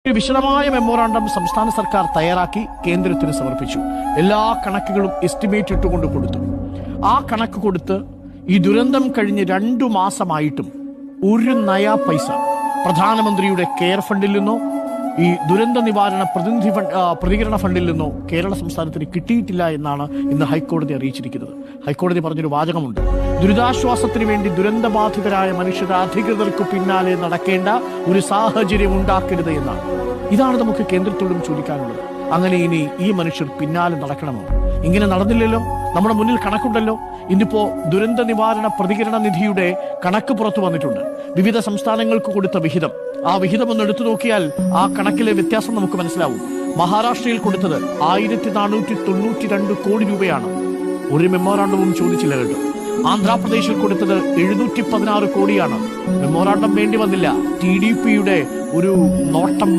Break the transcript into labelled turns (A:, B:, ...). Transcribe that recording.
A: ഒരു വിശദമായ മെമ്മോറാണ്ടം സംസ്ഥാന സർക്കാർ തയ്യാറാക്കി കേന്ദ്രത്തിന് സമർപ്പിച്ചു. എല്ലാ കണക്കുകളും എസ്റ്റിമേറ്റ് ഇട്ടുകൊണ്ട് കൊടുത്തു. ആ കണക്ക് കൊടുത്ത് ഈ ദുരന്തം കഴിഞ്ഞ് 2 മാസമായിട്ടും ഒരു നയാ പൈസ പ്രധാനമന്ത്രിയുടെ കെയർ ഫണ്ടിൽ നിന്നോ ഈ ദുരന്ത നിവാരണ പ്രതികരണ ഫണ്ടിൽ നിന്നോ കേരള സംസ്ഥാനത്തിന് കിട്ടിയിട്ടില്ല എന്നാണ് ഇന്ന് ഹൈക്കോടതി അറിയിച്ചിരിക്കുന്നത്. ഹൈക്കോടതി പറഞ്ഞൊരു വാചകമുണ്ട്: ദുരിതാശ്വാസത്തിന് വേണ്ടി ദുരന്തബാധിതരായ മനുഷ്യരുടെ അധികൃതർക്ക് പിന്നാലെ നടക്കേണ്ട ഒരു സാഹചര്യം ഉണ്ടാക്കരുത് എന്നാണ്. ഇതാണ് നമുക്ക് കേന്ദ്രത്തോടും ചോദിക്കാനുള്ളത്. അങ്ങനെ ഇനി ഈ മനുഷ്യർ പിന്നാലെ നടക്കണമോ? ഇങ്ങനെ നടന്നില്ലല്ലോ. നമ്മുടെ മുന്നിൽ കണക്കുണ്ടല്ലോ. ഇന്നിപ്പോ ദുരന്ത നിവാരണ പ്രതികരണ നിധിയുടെ കണക്ക് പുറത്തു വന്നിട്ടുണ്ട്. വിവിധ സംസ്ഥാനങ്ങൾക്ക് കൊടുത്ത വിഹിതം, ആ വിഹിതം ഒന്ന് എടുത്തു നോക്കിയാൽ ആ കണക്കിലെ വ്യത്യാസം നമുക്ക് മനസ്സിലാവും. മഹാരാഷ്ട്രയിൽ കൊടുത്തത് 1492 കോടി രൂപയാണ്. ഒരു മെമ്മോറാണ്ടവും ചോദിച്ചില്ല കേട്ടോ. ആന്ധ്രാപ്രദേശിൽ കൊടുത്തത് 716 കോടിയാണ്. മെമ്മോറാണ്ടം വേണ്ടി വന്നില്ല. TDPയുടെ ഒരു നോട്ടം